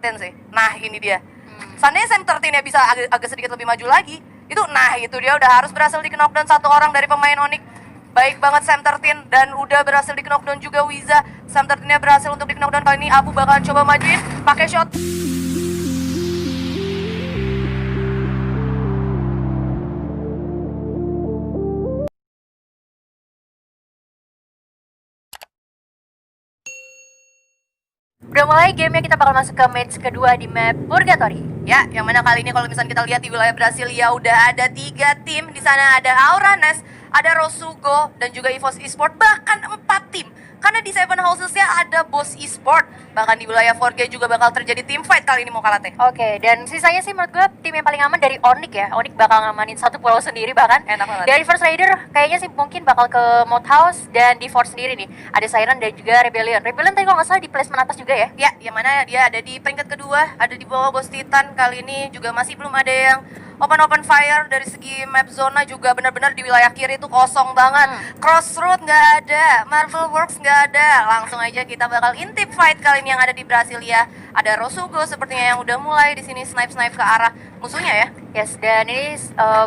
13 sih. Nah ini dia. Seandainya Sam 13 bisa agak sedikit lebih maju lagi, itu dia udah harus berhasil di knockdown satu orang dari pemain Onyx. Baik banget Sam 13 dan udah berhasil di knockdown juga Wiza. Sam 13-nya berhasil untuk di knockdown, kali ini Abu bakal coba majuin pakai shot. Udah mulai gamenya, kita bakal masuk ke match kedua di map Purgatory. Ya, yang mana kali ini kalau misalnya kita lihat di wilayah Brasilia udah ada 3 tim. Di sana ada Auranes, ada Rosugo, dan juga EVOS Esport, bahkan 4 tim. Karena di Seven Houses-nya ada Boss Esport. Bahkan di wilayah 4G juga bakal terjadi team fight kali ini mau kalah teh. Oke, dan sisanya sih menurut gue tim yang paling aman dari Onyx ya. Onyx bakal ngamanin satu pulau sendiri bahkan. Enak banget. Dari First Raider kayaknya sih mungkin bakal ke Mode House, dan di Force sendiri nih ada Siren dan juga Rebellion. Rebellion tadi kalau nggak salah di placement atas juga ya. Ya, yang mana dia ada di peringkat kedua, ada di bawah Boss Titan. Kali ini juga masih belum ada yang open fire. Dari segi map zona juga benar-benar di wilayah kiri itu kosong banget. Crossroad nggak ada, Marvel Works nggak ada. Langsung aja kita bakal intip fight kali ini yang ada di Brasilia. Ada Rosugo sepertinya yang udah mulai di sini snipe ke arah musuhnya ya. Yes, dan ini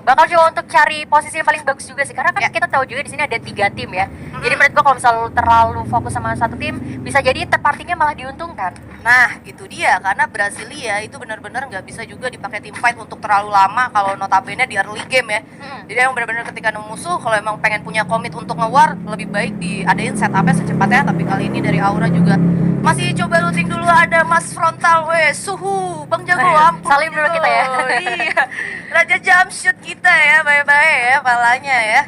bakal coba untuk cari posisi yang paling bagus juga sih, karena kan Ya. kita tahu juga di sini ada 3 tim ya. Jadi menurut gua kalau misalnya lu terlalu fokus sama satu tim, bisa jadi third party-nya malah diuntungkan. Nah, itu dia, karena Brasilia itu benar-benar nggak bisa juga dipakai team fight untuk terlalu lama kalau notabene di early game ya. Jadi yang benar-benar ketika nemu musuh, kalau emang pengen punya komit untuk nge-war, lebih baik diadain setupnya secepatnya. Tapi kali ini dari Aura juga masih coba looting dulu. Ada Mas Frontal, suhu, Bang Jago, ampun. Salim dulu kita ya. Iya, Raja jump shoot kita ya, bye-bye ya palanya ya.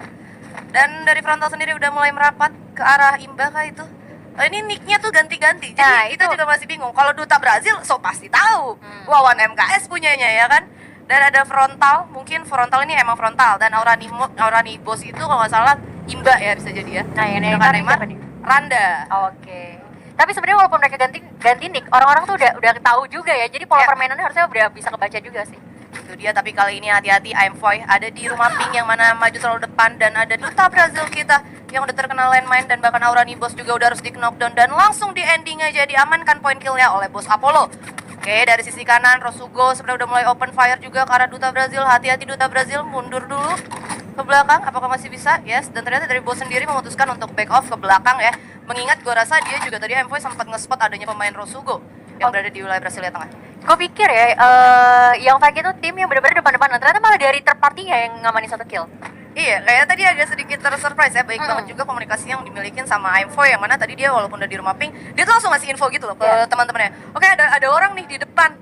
Dan dari Frontal sendiri udah mulai merapat ke arah Imba kah itu. Ini nicknya tuh ganti-ganti, jadi Nah, kita itu. juga masih bingung. Kalau Duta Brazil, so pasti tahu. Wawan MKS punyanya ya kan. Dan ada Frontal, mungkin Frontal ini emang Frontal. Dan Aurani Boss itu kalau nggak salah Imba ya bisa jadi ya. Nah, yang Sedangkan Neymar Neymar, siapa nih? Randa. Oke. Tapi sebenarnya walaupun mereka ganti nick, orang-orang tuh udah tahu juga ya. Jadi pola Ya. permainannya harusnya udah bisa kebaca juga sih. Itu dia, tapi kali ini hati-hati, I'm Foy ada di rumah pink yang mana maju terlalu depan. Dan ada Duta Brazil kita yang udah terkenal landmine, dan bahkan Aurani Boss juga udah harus di knockdown. Dan langsung di ending aja diamankan point killnya oleh Boss Apollo. Oke, dari sisi kanan Rosugo sebenarnya udah mulai open fire juga ke arah Duta Brazil. Hati-hati Duta Brazil, mundur dulu ke belakang, apakah masih bisa? Yes, dan ternyata dari Boss sendiri memutuskan untuk back off ke belakang ya. Mengingat gue rasa dia juga tadi M-Foy sempat nge-spot adanya pemain Rosugo yang berada di wilayah Brasilia Tengah. Gue pikir ya, yang Fake itu tim yang benar-benar depan-depanan. Ternyata malah dari third party-nya yang ngamanin satu kill. Iya, kayak tadi agak sedikit tersurprise ya. Baik banget juga komunikasi yang dimilikin sama Info, yang mana tadi dia walaupun udah di rumah pink, dia tuh langsung ngasih info gitu loh ke teman-temannya. Oke, ada orang nih di depan,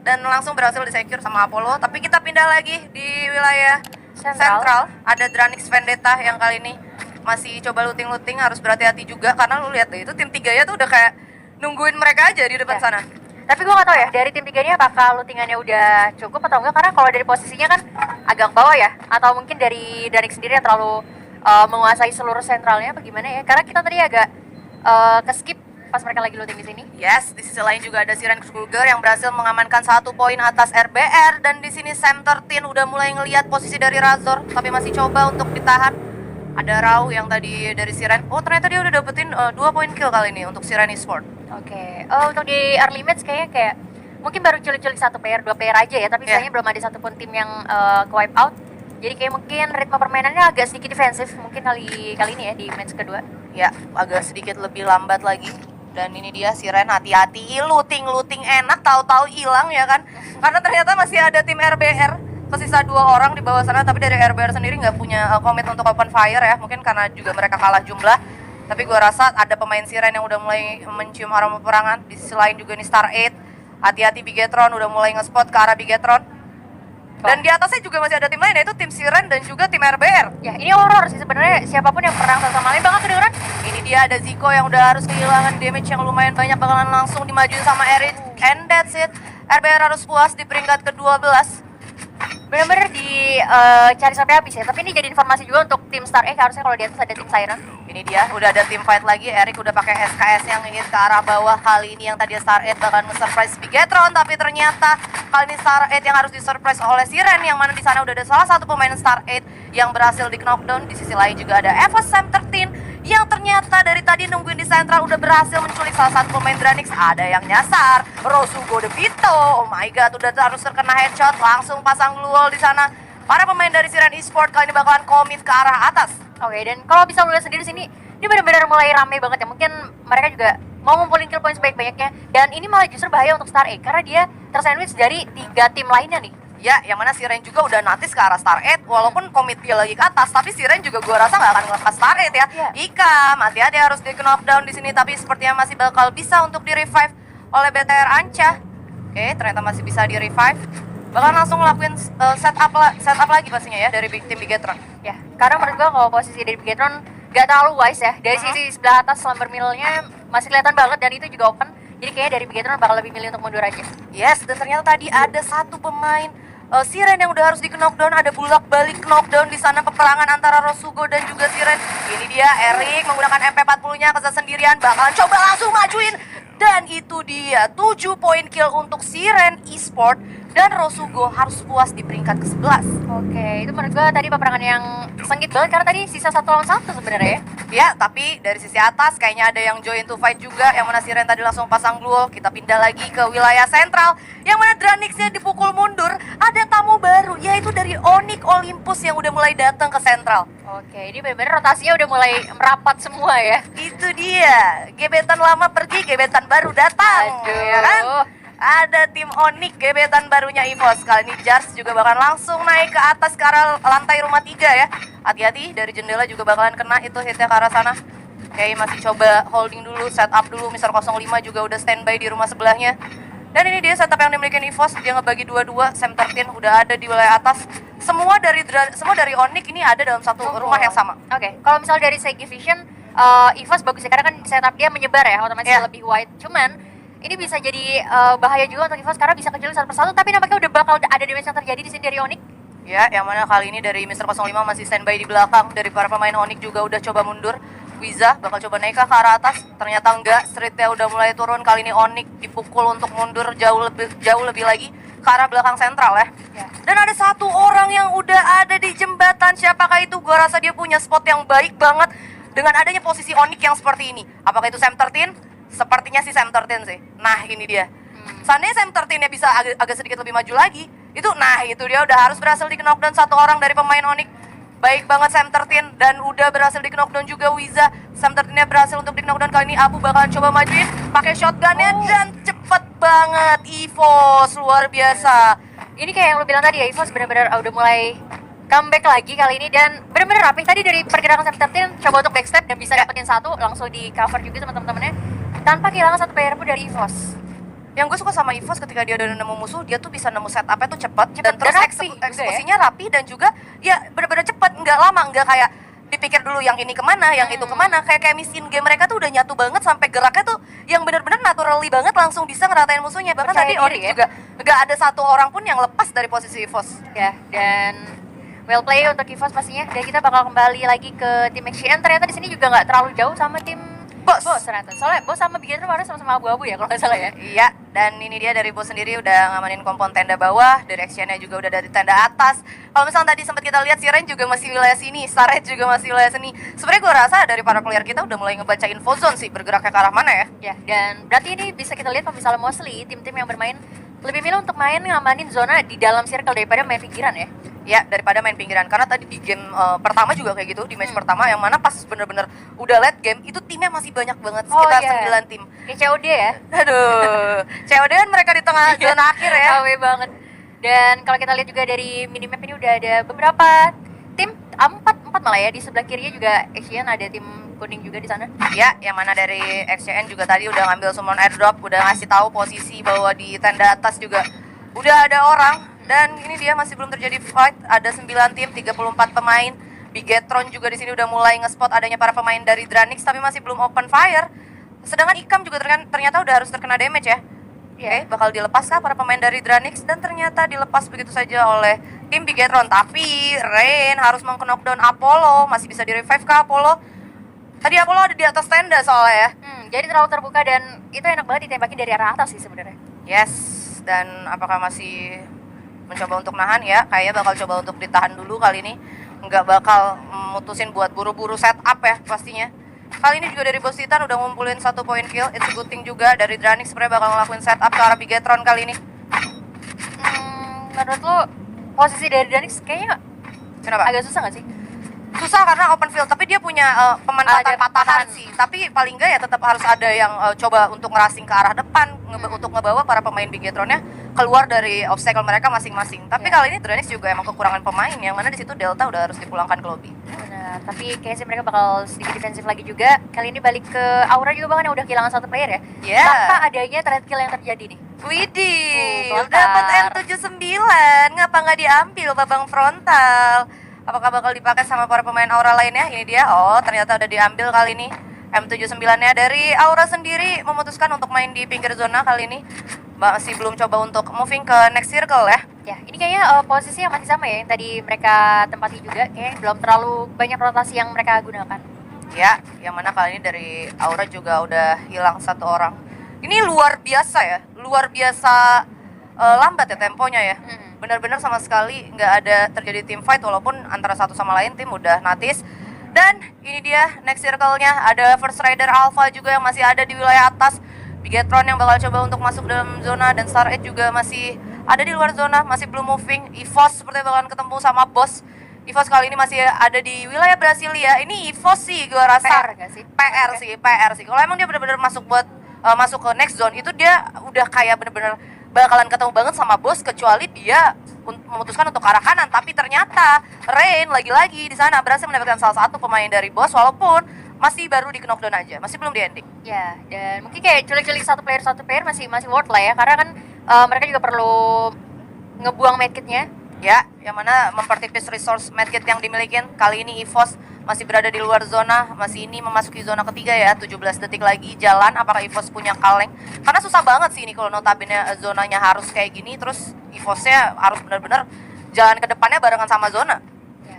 dan langsung berhasil di-secure sama Apollo. Tapi kita pindah lagi di wilayah Central. Ada Dranix Vendetta yang kali ini masih coba looting-looting, harus berhati-hati juga. Karena lu lihat deh, itu tim 3 ya tuh udah kayak nungguin mereka aja di depan sana. Tapi gue gak tau ya, dari tim 3 ini apakah lootingannya udah cukup atau enggak. Karena kalau dari posisinya kan agak bawah ya. Atau mungkin dari Dranix sendiri yang terlalu menguasai seluruh sentralnya apa gimana ya. Karena kita tadi agak ke-skip pas mereka lagi looting di sini. Yes, di sisi lain juga ada Siren Kruger yang berhasil mengamankan 1 poin atas RBR. Dan di sini Sam 13 udah mulai ngelihat posisi dari Razor, tapi masih coba untuk ditahan. Ada Rau yang tadi dari Siren. Oh, ternyata dia udah dapetin 2 poin kill kali ini untuk Siren Esport. Oke. Oh, untuk di early match kayaknya kayak mungkin baru culik-culik 1 player, 2 player aja ya. Tapi sayangnya belum ada satupun tim yang ke-wipe out. Jadi kayak mungkin ritme permainannya agak sedikit defensif mungkin kali ini ya di match kedua. Ya, agak sedikit lebih lambat lagi. Dan ini dia Siren, hati-hati, looting enak, tahu-tahu hilang ya kan. Karena ternyata masih ada tim RBR, kesisa 2 orang di bawah sana. Tapi dari RBR sendiri nggak punya komit untuk open fire ya. Mungkin karena juga mereka kalah jumlah. Tapi gue rasa ada pemain Siren yang udah mulai mencium aroma peperangan. Di sisi lain juga nih Star 8. Hati-hati Bigetron udah mulai nge-spot ke arah Bigetron. Dan di atasnya juga masih ada tim lain, yaitu tim Siren dan juga tim RBR. Ya, ini horror sih sebenarnya, siapapun yang perang satu sama lain bakal kedengeran. Ini dia ada Zico yang udah harus kehilangan damage yang lumayan banyak, bakalan langsung dimajuin sama Eric. And that's it. RBR harus puas di peringkat ke-12. Bener-bener cari sampai habis ya. Tapi ini jadi informasi juga untuk tim Star X, harusnya kalau di atas ada tim Siren. Ini dia, udah ada tim fight lagi. Eric udah pakai SKS yang ingin ke arah bawah. Kali ini yang tadi Star 8 bakal nge-surprise Bigetron, tapi ternyata kali ini Star 8 yang harus di-surprise oleh Siren, yang mana di sana udah ada salah satu pemain Star 8 yang berhasil di knockdown. Di sisi lain juga ada EVOS Sam 13 yang ternyata dari tadi nungguin di sentral udah berhasil menculik salah satu pemain Dranix. Ada yang nyasar, Rosugo De Vito. Oh my god, udah harus terkena headshot, langsung pasang glue wall di sana. Para pemain dari Siren Esports kali ini bakalan komit ke arah atas. Oke, dan kalau bisa lu lihat sendiri sini, ini benar-benar mulai rame banget ya. Mungkin mereka juga mau ngumpulin kill points sebanyak-banyaknya. Dan ini malah justru bahaya untuk Star A karena dia tersandwich dari 3 tim lainnya nih. Ya, yang mana Siren juga udah notice ke arah Star 8, walaupun komit dia lagi ke atas, tapi Siren juga gua rasa nggak akan ngelepas Star 8 ya. Iya. Ika, hati-hati harus di knockdown di sini, tapi sepertinya masih bakal bisa untuk di revive oleh BTR Anca. Oke, ternyata masih bisa di revive. Bakal langsung ngelakuin setup lagi pastinya ya dari tim Bigetron. Ya, karena menurut gua kalau posisi dari Bigetron gak terlalu wise ya. Dari sisi sebelah atas Slumber Mill-nya masih kelihatan banget dan itu juga open. Jadi kayaknya dari Bigetron bakal lebih milih untuk mundur aja. Yes, dan ternyata tadi ada satu pemain Siren yang udah harus di knockdown, ada bolak-balik knockdown di sana, peperangan antara Rosugo dan juga Siren. Ini dia Erik menggunakan MP40-nya kesal sendirian, bakalan coba langsung majuin. Dan itu dia 7 poin kill untuk Siren Esports dan Rosugo harus puas di peringkat ke-11. Oke, itu menurut gua tadi peperangan yang sengit banget karena tadi sisa 1 lawan 1 sebenarnya ya. Ya, tapi dari sisi atas kayaknya ada yang join to fight juga, yang mana Siren tadi langsung pasang glue. Kita pindah lagi ke wilayah sentral, yang mana Dranixnya dipukul mundur. Ada tamu baru, yaitu dari Onyx Olympus yang udah mulai datang ke sentral. Oke, ini benar-benar rotasinya udah mulai merapat semua ya. Itu dia, gebetan lama pergi, gebetan baru datang. Aduh. Ya kan? Ada tim Onyx, gebetan barunya EVOS. Kali ini Jars juga bakalan langsung naik ke atas ke arah lantai rumah 3 ya. Hati-hati, dari jendela juga bakalan kena itu hitnya ke arah sana. Oke, masih coba holding dulu, setup dulu. Mr. 05 juga udah standby di rumah sebelahnya. Dan ini dia setup yang dimiliki EVOS. Dia ngebagi 2-2, Sam 13 udah ada di wilayah atas. Semua dari Onyx ini ada dalam satu rumah yang sama. Oke, kalau misalnya dari segi vision, EVOS bagus ya karena kan setup dia menyebar ya, otomatis Yeah. lebih wide. Cuman ini bisa jadi bahaya juga untuk EVOS karena bisa kecil satu persatu, tapi nampaknya udah bakal ada damage yang terjadi di sini dari Onyx. Ya, yang mana kali ini dari Mr. 05 masih standby di belakang. Dari para pemain Onyx juga udah coba mundur. Wiza bakal coba naik ke arah atas. Ternyata enggak, streetnya udah mulai turun. Kali ini Onyx dipukul untuk mundur jauh lebih lagi ke arah belakang sentral ya. Ya. Dan ada satu orang yang udah ada di jembatan. Siapakah itu? Gua rasa dia punya spot yang baik banget dengan adanya posisi Onyx yang seperti ini. Apakah itu Sam 13? Sepertinya sih Sam 13 sih. Nah, ini dia. Seandainya Sam 13-nya bisa agak sedikit lebih maju lagi, itu dia udah harus berhasil di knockdown satu orang dari pemain Onyx. Baik banget Sam 13 dan udah berhasil di knockdown juga Wiza. Sam 13-nya berhasil untuk di knockdown. Kali ini Abu bakalan coba majuin pakai shotgunnya dan cepet banget EVOS, luar biasa. Ini kayak yang lu bilang tadi ya, EVOS benar-benar udah mulai comeback lagi kali ini dan benar-benar rapi. Tadi dari pergerakan Sam 13 coba untuk backstep dan bisa dapetin satu, langsung di cover juga sama teman-temannya tanpa kehilangan satu player pun dari EVOS. Yang gue suka sama EVOS ketika dia udah nemu musuh, dia tuh bisa nemu setupnya tuh cepet dan terus rapi juga eksekusinya rapi dan juga ya bener-bener cepet, nggak lama, nggak kayak dipikir dulu yang ini kemana, yang itu kemana. Kayak miss in game mereka tuh udah nyatu banget sampai geraknya tuh yang bener-bener naturally banget, langsung bisa ngeratain musuhnya. Bahkan Percaya tadi diri Onyx ya. juga nggak ada satu orang pun yang lepas dari posisi EVOS. Ya, dan well play untuk EVOS pastinya. Dan kita bakal kembali lagi ke tim XCN. Ternyata di sini juga nggak terlalu jauh sama tim Bos. ternyata. Soalnya Bos sama Bigetron warnanya sama-sama abu-abu ya kalau nggak salah ya. Iya, dan ini dia dari Bos sendiri udah ngamanin kompon tenda bawah, dari Action-nya juga udah dari tenda atas. Kalau misalnya tadi sempat kita lihat Siren juga masih wilayah sini, Starred juga masih wilayah sini. Sebenarnya gue rasa dari para player kita udah mulai ngebaca info zone sih, bergeraknya ke arah mana ya. Ya, dan berarti ini bisa kita lihat kalau misalnya mostly tim-tim yang bermain lebih milih untuk main ngamanin zona di dalam circle daripada main pinggiran ya. Ya, daripada main pinggiran. Karena tadi di game pertama juga kayak gitu, di match pertama yang mana pas bener-bener udah late game, itu timnya masih banyak banget, sekitar 9 tim. Kayak COD ya. Aduh, COD kan mereka di tengah zona akhir ya. KW banget. Dan kalau kita lihat juga dari minimap ini udah ada beberapa tim, empat malah ya, di sebelah kirinya juga Action ada tim kuning juga di sana. Ya, yang mana dari XCN juga tadi udah ngambil summon airdrop, udah ngasih tahu posisi bahwa di tenda atas juga udah ada orang. Dan ini dia masih belum terjadi fight, ada 9 tim, 34 pemain. Bigetron juga di sini udah mulai ngespot adanya para pemain dari Dranix, tapi masih belum open fire. Sedangkan Ikam juga ternyata udah harus terkena damage ya. Oke, bakal dilepas kah para pemain dari Dranix? Dan ternyata dilepas begitu saja oleh tim Bigetron. Tapi Rain harus meng-knockdown Apollo, masih bisa di-revive kah Apollo? Tadi Apollo ada di atas tenda soalnya ya. Jadi terlalu terbuka dan itu enak banget ditembakin dari arah atas sih sebenarnya. Yes, dan apakah masih mencoba untuk nahan ya? Kayaknya bakal coba untuk ditahan dulu kali ini. Nggak bakal mutusin buat buru-buru setup ya pastinya. Kali ini juga dari Boss Titan udah ngumpulin 1 poin kill. It's a good thing juga. Dari Dranix sebenarnya bakal ngelakuin setup ke arah Bigetron kali ini. Menurut lo posisi dari Dranix kayaknya Kenapa? agak susah gak sih? Susah karena open field, tapi dia punya pemanfaatan Ada patahan patahan. sih. Tapi paling enggak ya tetap harus ada yang coba untuk ngerasing ke arah depan untuk ngebawa para pemain Bigetronnya keluar dari obstacle mereka masing-masing. Tapi Ya. kali ini Dranix juga emang kekurangan pemain, yang mana di situ Delta udah harus dipulangkan ke lobby. Benar, tapi kayaknya sih mereka bakal sedikit defensif lagi juga. Kali ini balik ke Aura juga bahkan yang udah kehilangan 1 player ya. Yeah. Tanpa adanya trade kill yang terjadi nih. Widih, Frontal. dapat M79, ngapa nggak diambil babang frontal? Apakah bakal dipakai sama para pemain Aura lainnya? Ini dia, oh ternyata udah diambil kali ini. M79-nya dari Aura sendiri memutuskan untuk main di pinggir zona kali ini. Masih belum coba untuk moving ke next circle ya. Ya, ini kayaknya posisinya masih sama ya yang tadi mereka tempati juga. Kayaknya belum terlalu banyak rotasi yang mereka gunakan. Ya, yang mana kali ini dari Aura juga udah hilang 1 orang. Ini luar biasa ya, luar biasa lambat ya temponya ya. Benar-benar sama sekali nggak ada terjadi team fight walaupun antara satu sama lain tim udah natis. Dan ini dia next circle-nya, ada First Rider Alpha juga yang masih ada di wilayah atas. Bigetron yang bakal coba untuk masuk dalam zona dan Star 8 juga masih ada di luar zona, masih belum moving. EVOS sepertinya bakalan ketemu sama Boss. EVOS kali ini masih ada di wilayah Brasilia. Ini EVOS sih gua rasa PR gak sih? PR sih. Kalau emang dia benar-benar masuk buat masuk ke next zone itu dia udah kayak benar-benar bakalan ketemu banget sama Boss, kecuali dia memutuskan untuk ke arah kanan. Tapi ternyata Rain lagi-lagi di sana berhasil mendapatkan salah satu pemain dari Boss walaupun masih baru di knockdown aja, masih belum di ending. Ya, dan mungkin kayak culik-culik satu player masih worth lah ya, karena kan mereka juga perlu ngebuang medkitnya. Ya, yang mana mempertipis resource medkit yang dimiliki. Kali ini EVOS masih berada di luar zona, masih ini memasuki zona ketiga ya, 17 detik lagi jalan. Apakah EVOS punya kaleng? Karena susah banget sih ini kalau notabene zonanya harus kayak gini, terus EVOS-nya harus benar-benar jalan ke depannya barengan sama zona. Ya,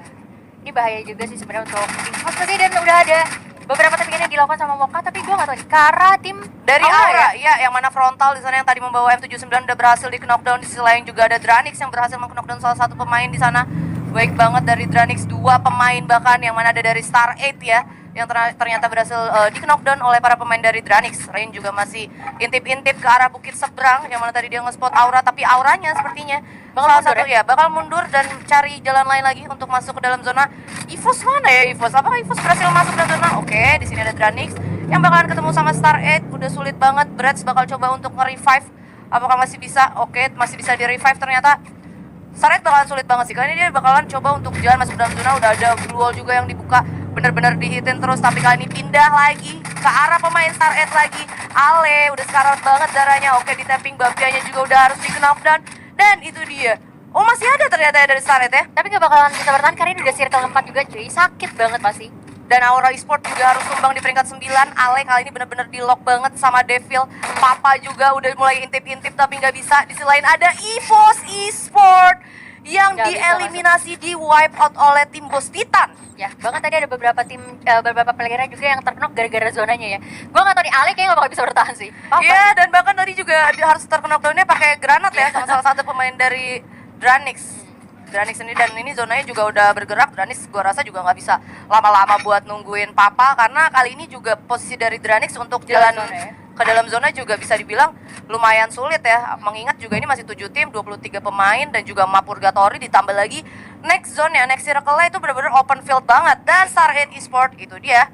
ini bahaya juga sih sebenarnya untuk tim host dan udah ada beberapa tapping yang dilakukan sama Mocha, tapi gue nggak tahu nih, Kara tim Dari Aura Aura, ya, yang mana frontal di sana yang tadi membawa M79 udah berhasil di knockdown. Di sisi lain juga ada Dranix yang berhasil meng-knockdown salah satu pemain di sana. Baik banget dari Dranix, 2 pemain bahkan yang mana ada dari Star 8 ya, yang ternyata berhasil di knockdown oleh para pemain dari Dranix. Rain juga masih intip-intip ke arah bukit seberang, yang mana tadi dia nge-spot Aura, tapi Auranya sepertinya Bakal salah mundur satu ya bakal mundur dan cari jalan lain lagi untuk masuk ke dalam zona. EVOS mana ya EVOS? Apakah EVOS berhasil masuk ke dalam zona? Oke, di sini ada Dranix yang bakalan ketemu sama Star 8. Udah sulit banget. Brads bakal coba untuk nge-revive. Apakah masih bisa? Oke, masih bisa di-revive ternyata. Star 8 bakalan sulit banget sih. Kali ini dia bakalan coba untuk jalan masuk ke dalam zona. Udah ada blue wall juga yang dibuka. Bener-bener dihitin terus, tapi kali ini pindah lagi ke arah pemain Star 8 lagi. Ale, udah sekarat banget darahnya. Oke, di tapping Babianya juga udah harus di knockdown. Dan itu dia. Oh, masih ada ternyata ya dari Star 8 ya. tapi nggak bakalan bisa bertahan karena ini udah circle 4 juga cuy, sakit banget pasti. Dan Aura Esport juga harus tumbang di peringkat 9. Ale kali ini bener-bener di lock banget sama Devil. Papa juga udah mulai intip-intip tapi nggak bisa. Di sisi lain ada EVOS Esport yang Nggak bisa dieliminasi, di wipe out oleh tim Boss Titan. Ya, bahkan tadi ada beberapa tim, beberapa playernya juga yang terkena gara-gara zonanya ya. Gue nggak tahu nih, Ale kayaknya nggak bakal bisa bertahan sih. Papa. Iya, dan bahkan tadi juga dia harus terkena-knockdownnya pakai granat ya, sama salah satu pemain dari Dranix. Dranix ini, dan ini zonanya juga udah bergerak. Dranix gua rasa juga nggak bisa lama-lama buat nungguin Papa, karena kali ini juga posisi dari Dranix untuk Jalan jalan zona ya. ke dalam zona juga bisa dibilang lumayan sulit ya. Mengingat juga ini masih 7 tim, 23 pemain, dan juga map purgatory ditambah lagi next zone ya, next circle-nya itu benar-benar open field banget. Dan Star 8 Esport itu dia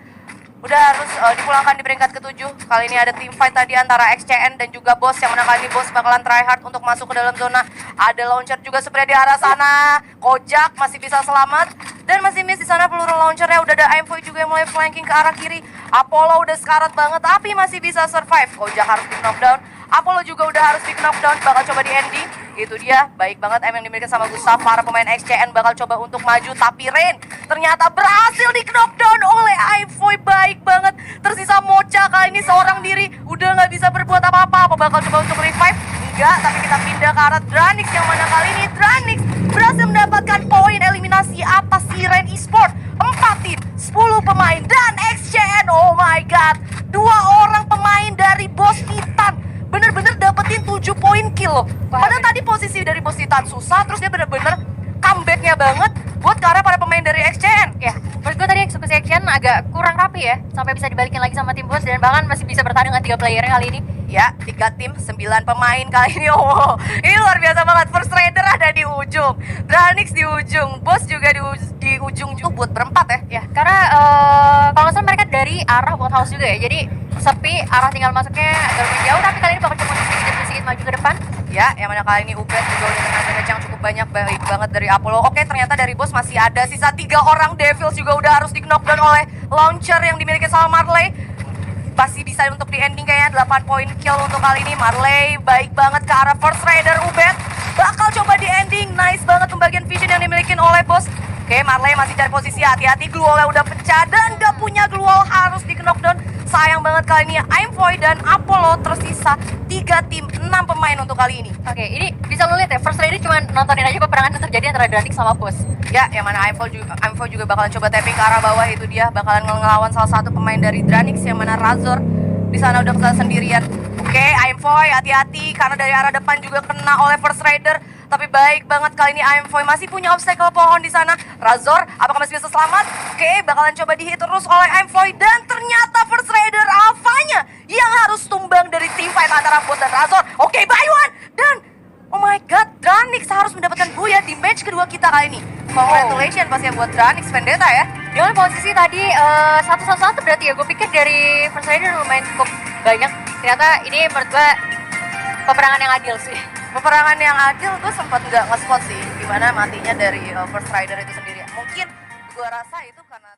udah harus dipulangkan di peringkat ke-7. Kali ini ada team fight tadi antara XCN dan juga Boss, yang mana kali ini Boss bakalan try hard untuk masuk ke dalam zona. Ada launcher juga sebenarnya di arah sana. Kojak masih bisa selamat dan masih miss di sana peluru launchernya. Udah ada Aimfoy juga yang mulai flanking ke arah kiri. Apollo udah sekarat banget tapi masih bisa survive. Kojak harus di knockdown. Apollo juga udah harus di knockdown, bakal coba di ending. Itu dia, baik banget M yang dimiliki sama Gustav. Para pemain XCN bakal coba untuk maju, tapi Rain ternyata berhasil di knockdown oleh Aimfoy. Baik banget, tersisa Mocha kali ini seorang diri, udah nggak bisa berbuat apa-apa. Apa bakal coba untuk revive? Enggak, tapi kita pindah ke arah Dranix, yang mana kali ini Dranix berhasil mendapatkan poin eliminasi atas si Rain Esport. 4 tim, 10 pemain, dan XCN, oh my god, 2 orang pemain dari Boss Titan bener-bener dapetin 7 poin kill loh. Padahal tadi posisi dari Boss Titan susah, terus dia bener-bener comeback-nya banget buat ke arah para pemain dari XCN. Ya, menurut gue tadi eksekusi action agak kurang rapi ya, sampai bisa dibalikin lagi sama tim bos dan bahkan masih bisa bertahan dengan 3 player kali ini. Ya, 3 tim, 9 pemain kali ini. Oh, ini luar biasa banget. First Raider ada di ujung, Dranix di ujung, Bos juga di ujung juga buat berempat ya. Ya, karena kalau nggak salah mereka dari arah World House juga ya, jadi sepi, arah tinggal masuknya agak lebih jauh, tapi kali ini bakal cuma sedikit maju ke depan. Ya, yang mana kali ini Ubed juga udah dengan damage yang cukup banyak, baik banget dari Apollo. Oke, ternyata dari Bos masih ada sisa 3 orang. Devils juga udah harus di knockdown oleh launcher yang dimiliki sama Marley. Pasti bisa untuk di ending kayaknya 8 poin kill untuk kali ini. Marley baik banget ke arah First Raider. Ubed bakal coba di ending. Nice banget pembagian vision yang dimiliki oleh Bos. Oke, Marley masih cari posisi, hati-hati glue wall udah pecah dan gak punya glue wall, harus di knockdown. Sayang banget kali ini Aimfoy dan Apollo tersisa 3 tim, 6 pemain untuk kali ini. Oke, ini bisa lu lihat ya, First Lady cuma nontonin aja peperangan yang terjadi antara Dranix sama Bos. Ya, yang mana Aimfoy juga bakalan coba tapping ke arah bawah, itu dia bakalan ngelawan salah satu pemain dari Dranix yang mana Razor di sana udah kesal sendirian. Oke, Aimfoy hati-hati karena dari arah depan juga kena oleh First Raider. Tapi baik banget kali ini Aimfoy masih punya obstacle pohon di sana. Razor, apakah masih bisa selamat? Oke, bakalan coba dihit terus oleh Aimfoy dan ternyata First Raider Alpha-nya yang harus tumbang dari team fight antara Bos dan Razor. Oke, by one dan oh my god, Dranix harus mendapatkan buya di match kedua kita kali ini. Congratulations pasti buat Dranix Vendetta ya. Dengan posisi tadi 1-1 berarti ya, gue pikir dari First Raider lumayan cukup banyak. Ternyata ini menurut gue peperangan yang adil sih. Peperangan yang adil, gue sempat nggak nge-spot sih gimana matinya dari First Rider itu sendiri. Mungkin gue rasa itu karena